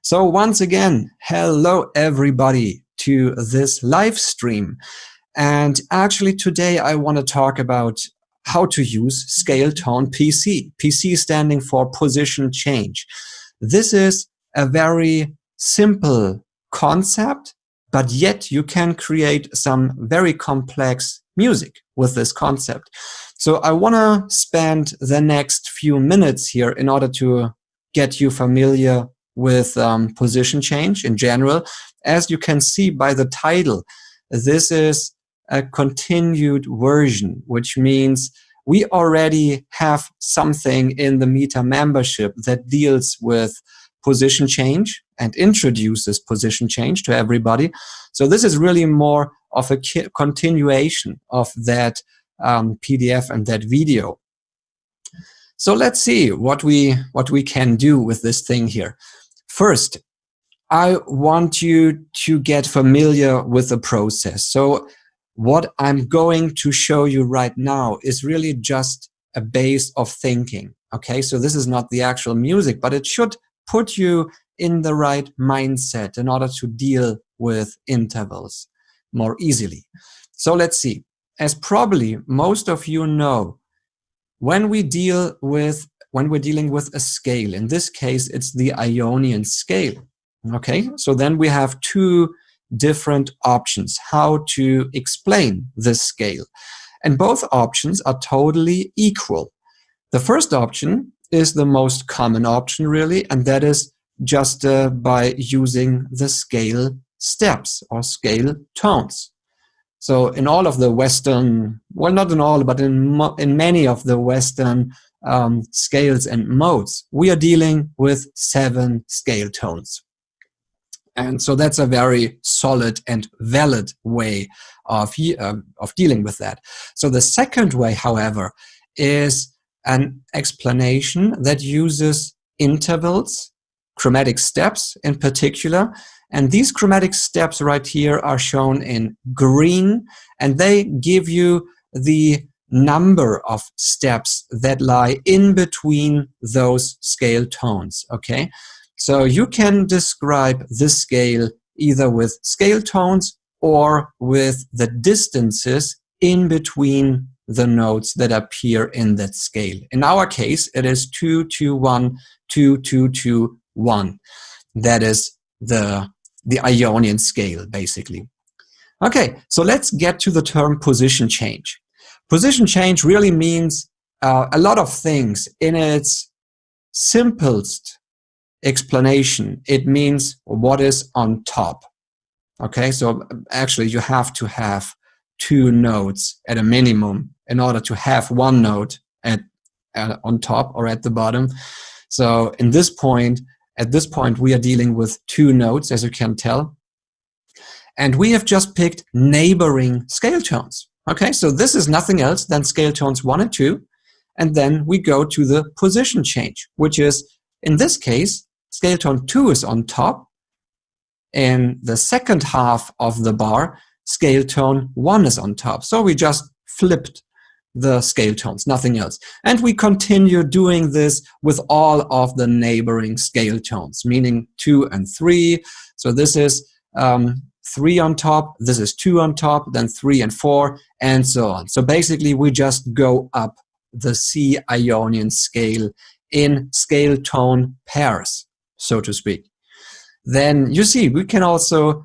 So once again, hello everybody to this live stream. And actually today I want to talk about how to use scale tone PC. PC standing for position change. This is a very simple concept, but yet you can create some very complex music with this concept. So I want to spend the next few minutes here in order to get you familiar with position change in general. As you can see by the title, this is a continued version, which means we already have something in the M.I.T.A membership that deals with position change and introduces position change to everybody. So this is really more of a continuation of that PDF and that video. So let's see what we can do with this thing here. First, I want you to get familiar with the process. So what I'm going to show you right now is really just a base of thinking. Okay, so this is not the actual music, but it should put you in the right mindset in order to deal with intervals more easily. So let's see. As probably most of you know, when we're dealing with a scale, in this case, it's the Ionian scale. Okay, so then we have two different options how to explain this scale. And both options are totally equal. The first option is the most common option, really, and that is just by using the scale steps or scale tones. So in all of the Western, well, not in all, but in many of the Western scales and modes, we are dealing with 7 scale tones. And so that's a very solid and valid way of dealing with that. So the second way, however, is an explanation that uses intervals, chromatic steps in particular. And these chromatic steps right here are shown in green, and they give you the number of steps that lie in between those scale tones, okay? So you can describe this scale either with scale tones or with the distances in between the notes that appear in that scale. In our case, it is 2, 2, 1, 2, 2, 2, 1. That is the Ionian scale, basically. Okay, so let's get to the term position change. Position change really means a lot of things. In its simplest explanation, it means what is on top. Okay, so actually you have to have 2 notes at a minimum in order to have 1 note on top or at the bottom. So at this point, we are dealing with 2 notes, as you can tell. And we have just picked neighboring scale tones. Okay, so this is nothing else than scale tones 1 and 2. And then we go to the position change, which is, in this case, scale tone 2 is on top. In the second half of the bar, scale tone 1 is on top. So we just flipped the scale tones, nothing else. And we continue doing this with all of the neighboring scale tones, meaning 2 and 3. So this is 3 on top, this is 2 on top, then 3 and 4, and so on. So basically we just go up the C Ionian scale in scale tone pairs, so to speak. Then you see, we can also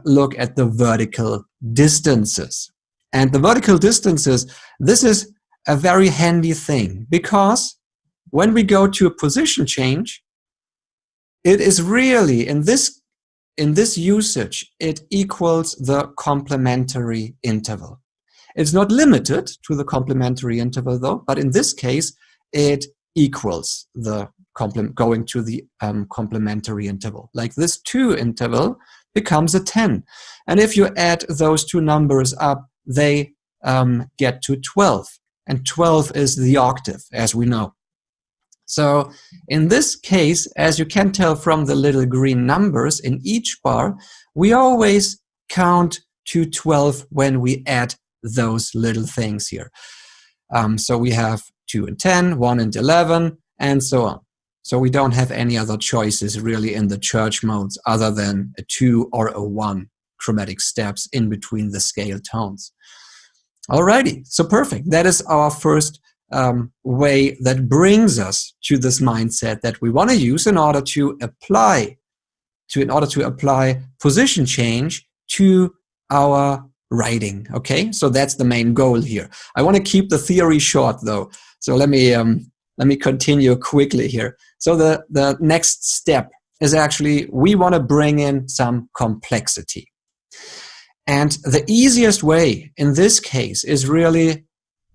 look at the vertical distances. And the vertical distances, this is a very handy thing, because when we go to a position change, it is really, in this usage, it equals the complementary interval. It's not limited to the complementary interval though, but in this case, it equals the going to the complementary interval. Like this 2 interval becomes a 10. And if you add those 2 numbers up, they get to 12. And 12 is the octave, as we know. So in this case, as you can tell from the little green numbers in each bar, we always count to 12 when we add those little things here. So we have 2 and 10, 1 and 11, and so on. So we don't have any other choices really in the church modes other than a 2 or a 1 chromatic steps in between the scale tones. Alrighty, so perfect. That is our first way that brings us to this mindset that we want to use in order to apply position change to our writing. Okay, so that's the main goal here. I want to keep the theory short though, so let me continue quickly here. So the next step is actually we want to bring in some complexity. And the easiest way in this case is really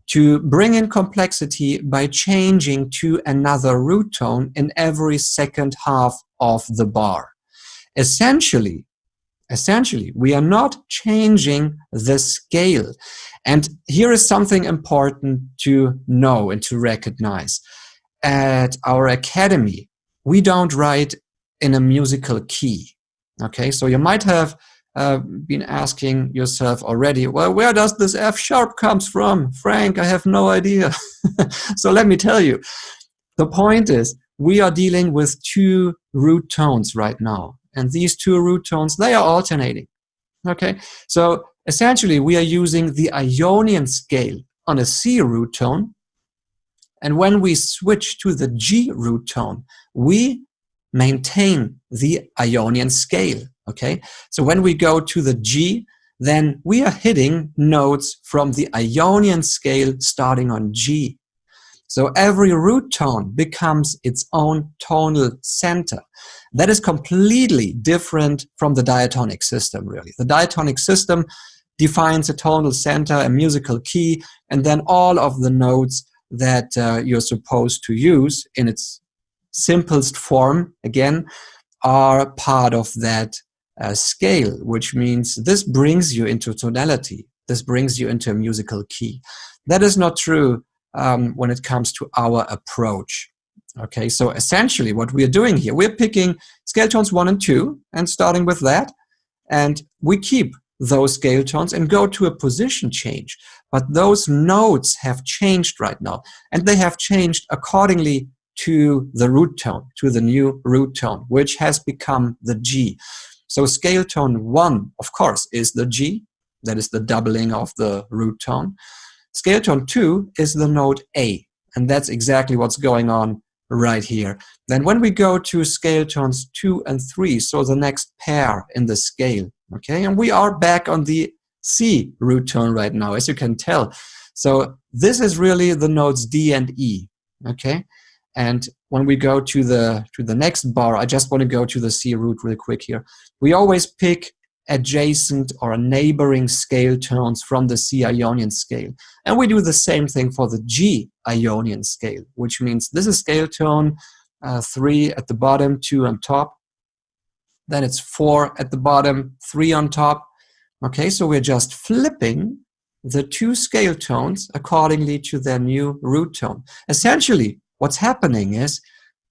to bring in complexity by changing to another root tone in every second half of the bar. Essentially, we are not changing the scale. And here is something important to know and to recognize. At our academy, we don't write in a musical key. Okay, so you might have been asking yourself already, well, where does this F sharp comes from? Frank, I have no idea. So let me tell you. The point is, we are dealing with 2 root tones right now. And these 2 root tones, they are alternating. Okay, so essentially we are using the Ionian scale on a C root tone. And when we switch to the G root tone, we maintain the Ionian scale. Okay, so when we go to the G, then we are hitting notes from the Ionian scale starting on G. So every root tone becomes its own tonal center. That is completely different from the diatonic system, really. The diatonic system defines a tonal center, a musical key, and then all of the notes that you're supposed to use in its simplest form, again, are part of that scale, which means this brings you into tonality. This brings you into a musical key. That is not true when it comes to our approach. Okay, so essentially what we are doing here, we're picking scale tones 1 and 2 and starting with that, and we keep those scale tones and go to a position change. But those notes have changed right now, and they have changed accordingly to the root tone, to the new root tone, which has become the G. So scale tone 1, of course, is the G. That is the doubling of the root tone. Scale tone 2 is the note A, and that's exactly what's going on right here. Then when we go to scale tones 2 and 3, so the next pair in the scale, okay, and we are back on the C root tone right now, as you can tell. So this is really the notes D and E, okay? And when we go to the next bar, I just want to go to the C root real quick here. We always pick adjacent or neighboring scale tones from the C Ionian scale. And we do the same thing for the G Ionian scale, which means this is scale tone 3 at the bottom, 2 on top. Then it's 4 at the bottom, 3 on top. Okay, so we're just flipping the 2 scale tones accordingly to their new root tone. Essentially, what's happening is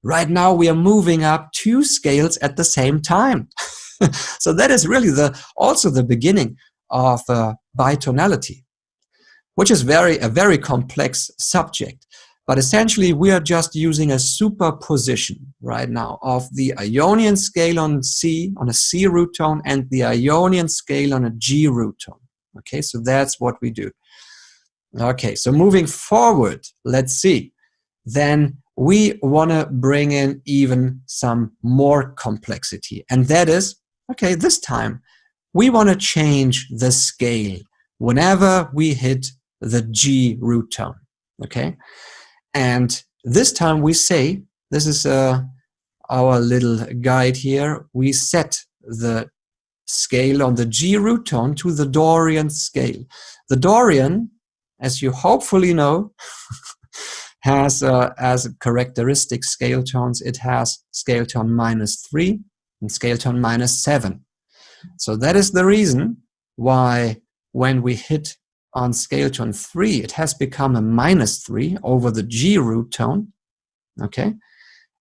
right now we are moving up 2 scales at the same time. So that is really also the beginning of bitonality, which is a very complex subject. But essentially, we are just using a superposition right now of the Ionian scale on C, on a C root tone, and the Ionian scale on a G root tone. Okay, so that's what we do. Okay, so moving forward, let's see. Then we want to bring in even some more complexity. And that is, okay, this time we want to change the scale whenever we hit the G root tone. Okay, and this time we say, this is our little guide here, we set the scale on the G root tone to the Dorian scale. The Dorian, as you hopefully know, has as characteristic scale tones, it has scale tone -3 and scale tone -7. So that is the reason why when we hit on scale tone 3, it has become a -3 over the G root tone, okay?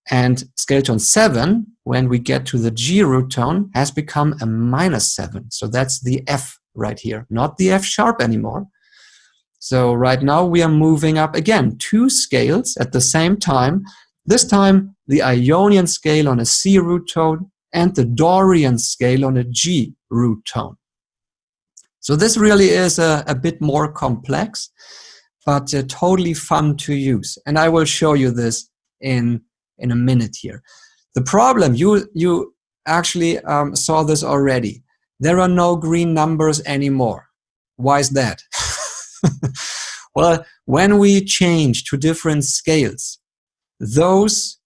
And scale tone 7, when we get to the G root tone, has become a -7. So that's the F right here, not the F sharp anymore. So right now we are moving up again 2 scales at the same time. This time the Ionian scale on a C root tone, and the Dorian scale on a G root tone. So this really is a bit more complex, but totally fun to use. And I will show you this in a minute here. The problem, you actually saw this already. There are no green numbers anymore. Why is that? Well, when we change to different scales, those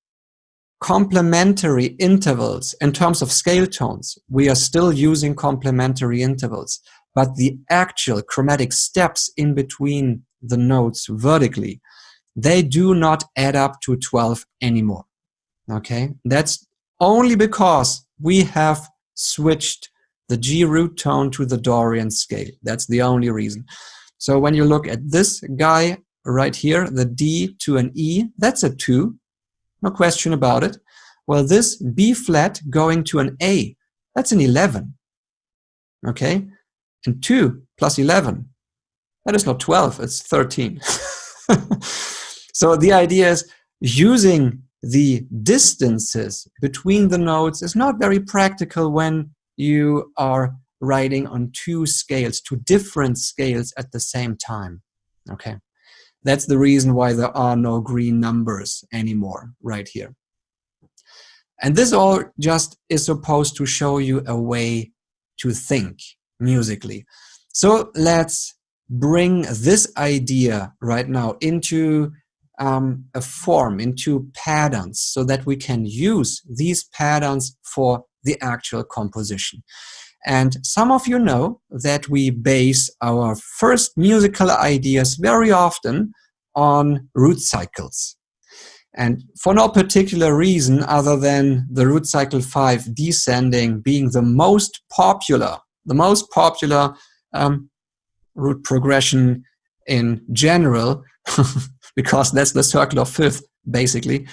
complementary intervals in terms of scale tones, we are still using complementary intervals, but the actual chromatic steps in between the notes vertically, they do not add up to 12 anymore. Okay, that's only because we have switched the G root tone to the Dorian scale. That's the only reason. So when you look at this guy right here, the D to an E, that's a 2, no question about it. Well, this B flat going to an A, that's an 11. Okay, and 2 plus 11, that is not 12, it's 13. So the idea is using the distances between the notes is not very practical when you are writing on two different scales at the same time. Okay, that's the reason why there are no green numbers anymore right here. And this all just is supposed to show you a way to think musically. So let's bring this idea right now into a form, into patterns, so that we can use these patterns for the actual composition. And some of you know that we base our first musical ideas very often on root cycles. And for no particular reason other than the root cycle 5 descending being the most popular root progression in general, because that's the circle of fifth, basically.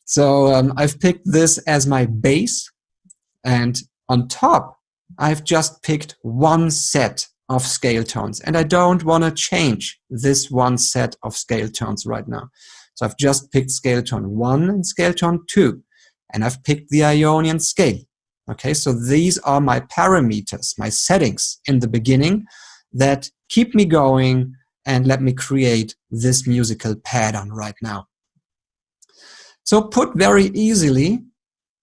So I've picked this as my base, and on top, I've just picked one set of scale tones, and I don't want to change this one set of scale tones right now. So I've just picked scale tone 1 and scale tone 2, and I've picked the Ionian scale. Okay, so these are my parameters, my settings in the beginning that keep me going and let me create this musical pattern right now. So put very easily,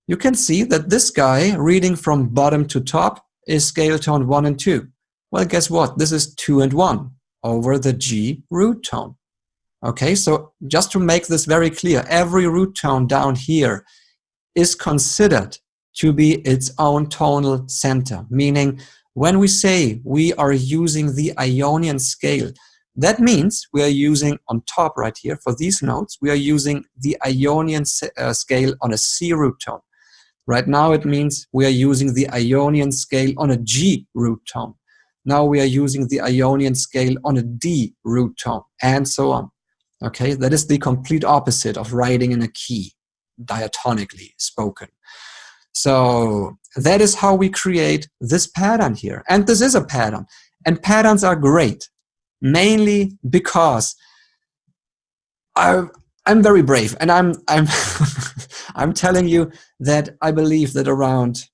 you can see that this guy reading from bottom to top is scale tone 1 and 2. Well, guess what? This is 2 and 1 over the G root tone. Okay, so just to make this very clear, every root tone down here is considered to be its own tonal center, meaning when we say we are using the Ionian scale, that means we are using on top right here for these notes, we are using the Ionian scale on a C root tone. Right now it means we are using the Ionian scale on a G root tone. Now we are using the Ionian scale on a D root tone, and so on. Okay, that is the complete opposite of writing in a key, diatonically spoken. So that is how we create this pattern here. And this is a pattern. And patterns are great, mainly because I'm very brave, and I'm I'm telling you that I believe that around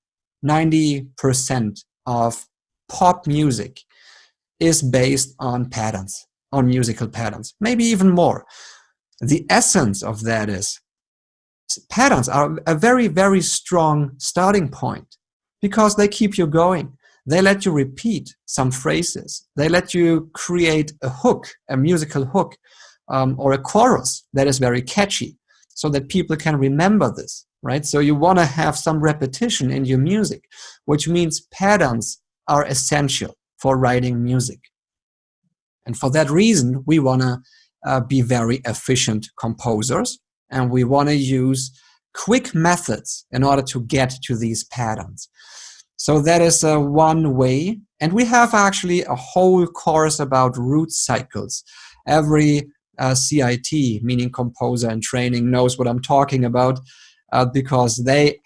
90% of pop music is based on patterns, on musical patterns, maybe even more. The essence of that is patterns are a very, very strong starting point because they keep you going. They let you repeat some phrases. They let you create a hook, a musical hook, or a chorus that is very catchy so that people can remember this, right? So you want to have some repetition in your music, which means patterns are essential for writing music. And for that reason, we want to be very efficient composers, and we want to use quick methods in order to get to these patterns. So that is one way. And we have actually a whole course about root cycles. Every CIT, meaning composer in training, knows what I'm talking about because they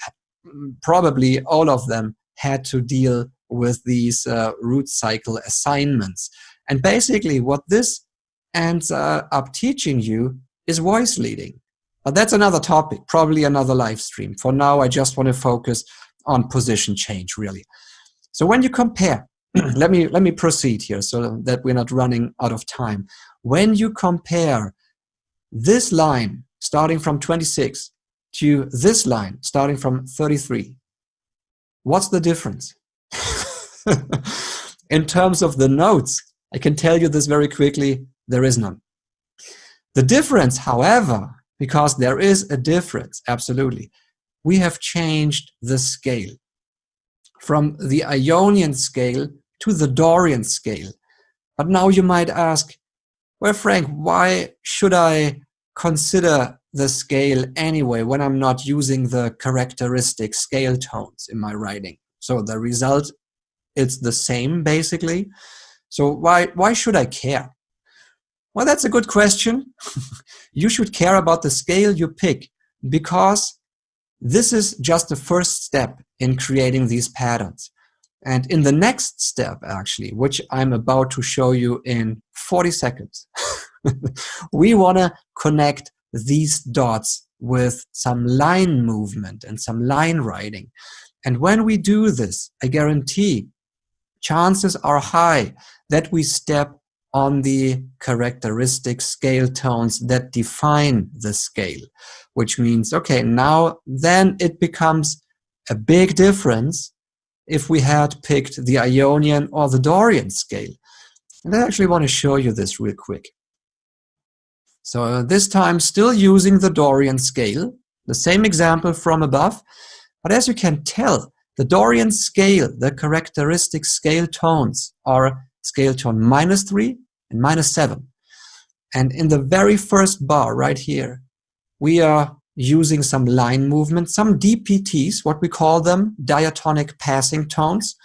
probably all of them had to deal with these root cycle assignments. And basically what this ends up teaching you is voice leading. But that's another topic, probably another live stream. For now, I just want to focus on position change, really. So when you compare, let me proceed here so that we're not running out of time. When you compare this line starting from 26 to this line starting from 33, what's the difference? In terms of the notes, I can tell you this very quickly, there is none. The difference, however, because there is a difference, absolutely, we have changed the scale from the Ionian scale to the Dorian scale. But now you might ask, well, Frank, why should I consider the scale anyway when I'm not using the characteristic scale tones in my writing? So the result, it's the same basically. So why should I care? Well, that's a good question. You should care about the scale you pick because this is just the first step in creating these patterns. And in the next step, actually, which I'm about to show you in 40 seconds, we want to connect these dots with some line movement and some line writing. And when we do this, I guarantee chances are high that we step on the characteristic scale tones that define the scale, which means, okay, now then it becomes a big difference if we had picked the Ionian or the Dorian scale. And I actually want to show you this real quick. So this time still using the Dorian scale, the same example from above, but as you can tell, the Dorian scale, the characteristic scale tones are scale tone -3 and -7. And in the very first bar right here, we are using some line movement, some DPTs, what we call them, diatonic passing tones.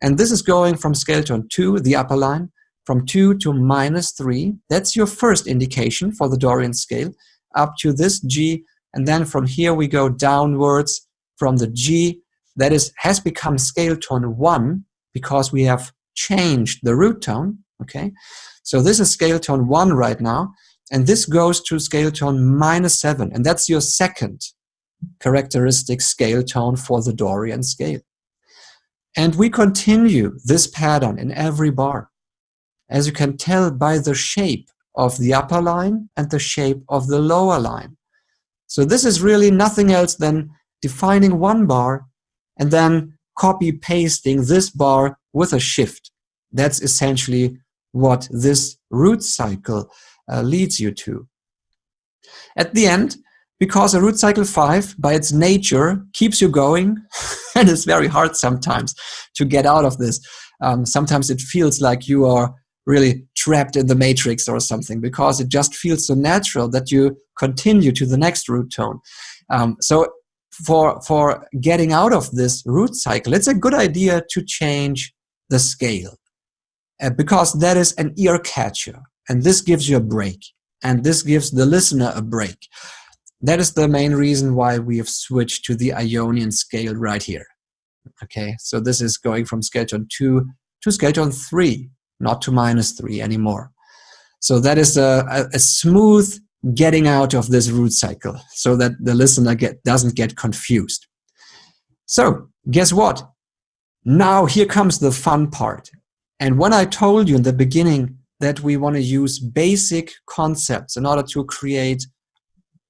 And this is going from scale tone 2, the upper line, from 2 to -3. That's your first indication for the Dorian scale, up to this G. And then from here we go downwards from the G. That has become scale tone 1 because we have changed the root tone. Okay, so this is scale tone 1 right now. And this goes to scale tone -7. And that's your second characteristic scale tone for the Dorian scale. And we continue this pattern in every bar, as you can tell by the shape of the upper line and the shape of the lower line. So this is really nothing else than defining one bar and then copy pasting this bar with a shift. That's essentially what this root cycle leads you to. At the end, because a root cycle 5 by its nature keeps you going, and it's very hard sometimes to get out of this. Sometimes it feels like you are really trapped in the matrix or something, because it just feels so natural that you continue to the next root tone. So for getting out of this root cycle, it's a good idea to change the scale, because that is an ear catcher, and this gives you a break, and this gives the listener a break. That is the main reason why we have switched to the Ionian scale right here. Okay, so this is going from scale tone 2 to scale tone 3, not to -3 anymore. So that is a smooth getting out of this root cycle, so that the listener doesn't get confused. So guess what? Now here comes the fun part. And when I told you in the beginning that we want to use basic concepts in order to create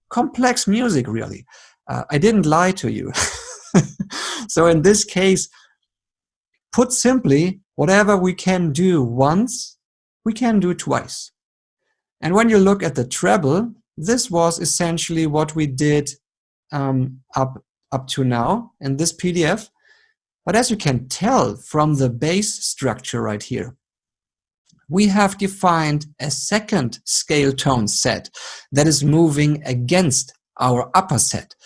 complex music, really, I didn't lie to you. So in this case, put simply, whatever we can do once, we can do twice. And when you look at the treble, this was essentially what we did up to now in this PDF. But as you can tell from the bass structure right here, we have defined a second scale tone set that is moving against our upper set.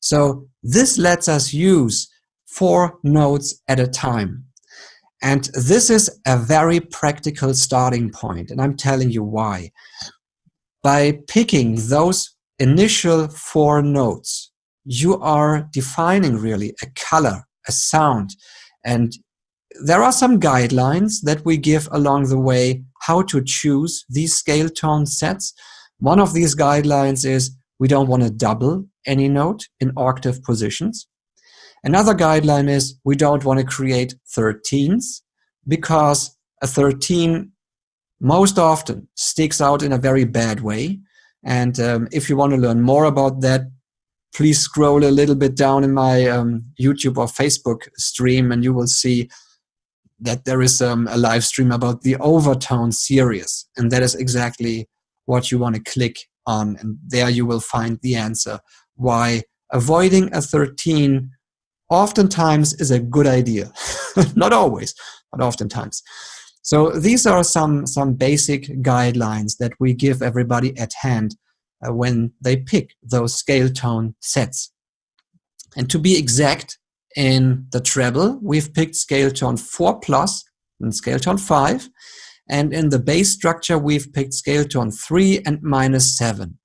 So this lets us use 4 notes at a time. And this is a very practical starting point, and I'm telling you why. By picking those initial 4 notes, you are defining really a color, a sound, and there are some guidelines that we give along the way how to choose these scale tone sets. One of these guidelines is we don't want to double any note in octave positions. Another guideline is we don't want to create 13s, because a 13 most often sticks out in a very bad way. And if you want to learn more about that, please scroll a little bit down in my YouTube or Facebook stream, and you will see that there is a live stream about the overtone series. And that is exactly what you want to click on. And there you will find the answer why avoiding a 13 oftentimes is a good idea. Not always, but oftentimes. So these are some basic guidelines that we give everybody at hand when they pick those scale tone sets. And to be exact, in the treble, we've picked scale tone 4+ and scale tone 5. And in the bass structure, we've picked scale tone 3 and -7.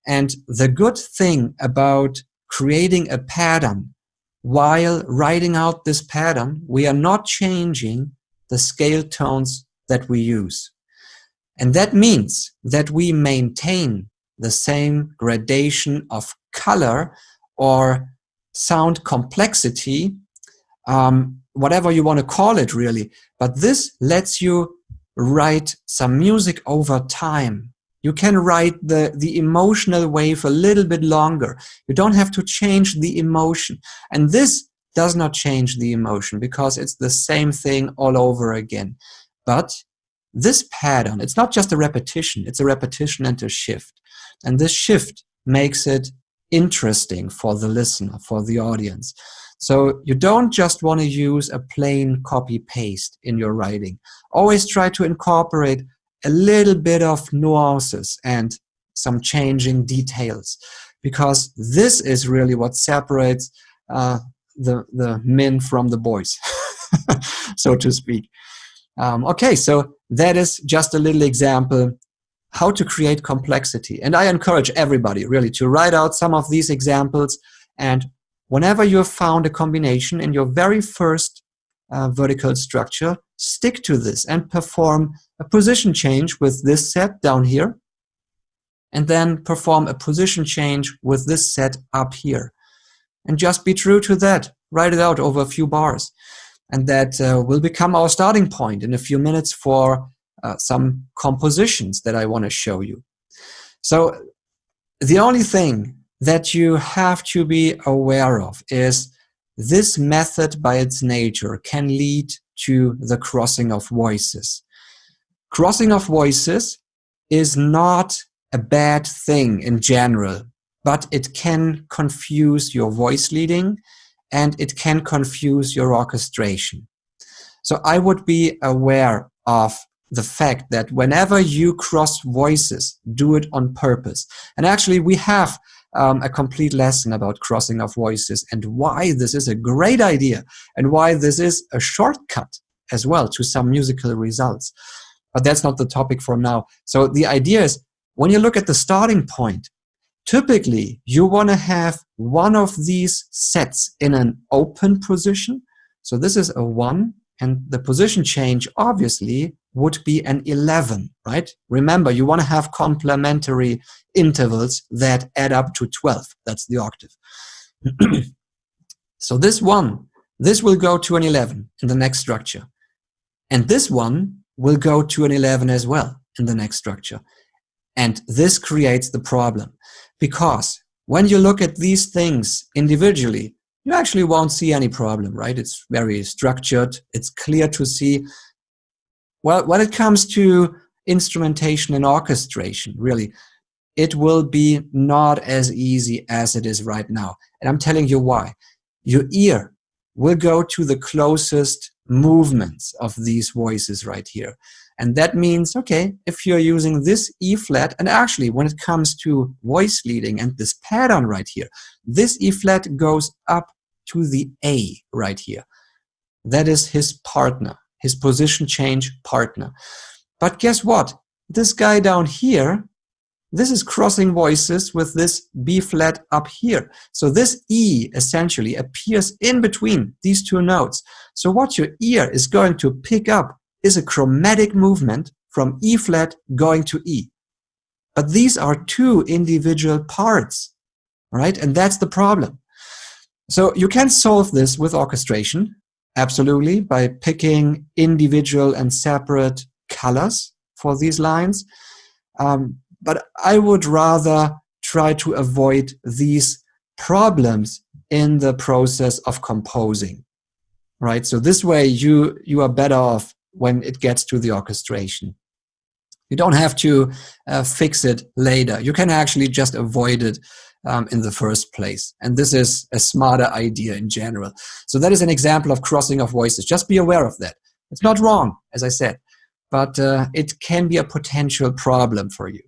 And the good thing about creating a pattern, while writing out this pattern, we are not changing the scale tones that we use. And that means that we maintain the same gradation of color or sound complexity, whatever you want to call it really. But this lets you write some music over time. You can write the emotional wave a little bit longer. You don't have to change the emotion. And this does not change the emotion because it's the same thing all over again. But this pattern, it's not just a repetition, it's a repetition and a shift. And this shift makes it interesting for the listener, for the audience. So you don't just want to use a plain copy-paste in your writing. Always try to incorporate a little bit of nuances and some changing details, because this is really what separates the men from the boys, so to speak. Okay, so that is just a little example how to create complexity. And I encourage everybody really to write out some of these examples, and whenever you have found a combination in your very first vertical structure, stick to this and perform a position change with this set down here, and then perform a position change with this set up here. And just be true to that. Write it out over a few bars. And that will become our starting point in a few minutes for some compositions that I want to show you. So the only thing that you have to be aware of is this method by its nature can lead to the crossing of voices. Crossing of voices is not a bad thing in general, but it can confuse your voice leading and it can confuse your orchestration. So I would be aware of the fact that whenever you cross voices, do it on purpose. And actually we have a complete lesson about crossing of voices and why this is a great idea and why this is a shortcut as well to some musical results. But that's not the topic for now. So the idea is, when you look at the starting point, typically you want to have one of these sets in an open position. So this is a 1, and the position change obviously would be an 11, right? Remember, you want to have complementary intervals that add up to 12. That's the octave. So this will go to an 11 in the next structure. And this one will go to an 11 as well in the next structure. And this creates the problem, because when you look at these things individually, you actually won't see any problem, right? It's very structured. It's clear to see. Well, when it comes to instrumentation and orchestration, really, it will be not as easy as it is right now. And I'm telling you why. Your ear will go to the closest movements of these voices right here. And that means, okay, if you're using this E flat, and actually when it comes to voice leading and this pattern right here, this E flat goes up to the A right here. That is his partner, his position change partner. But guess what? This guy down here, this is crossing voices with this B flat up here. So this E essentially appears in between these two notes. So what your ear is going to pick up is a chromatic movement from E flat going to E. But these are two individual parts, right? And that's the problem. So you can solve this with orchestration, absolutely, by picking individual and separate colors for these lines. But I would rather try to avoid these problems in the process of composing, right? So this way you are better off when it gets to the orchestration. You don't have to fix it later. You can actually just avoid it in the first place. And this is a smarter idea in general. So that is an example of crossing of voices. Just be aware of that. It's not wrong, as I said, but it can be a potential problem for you.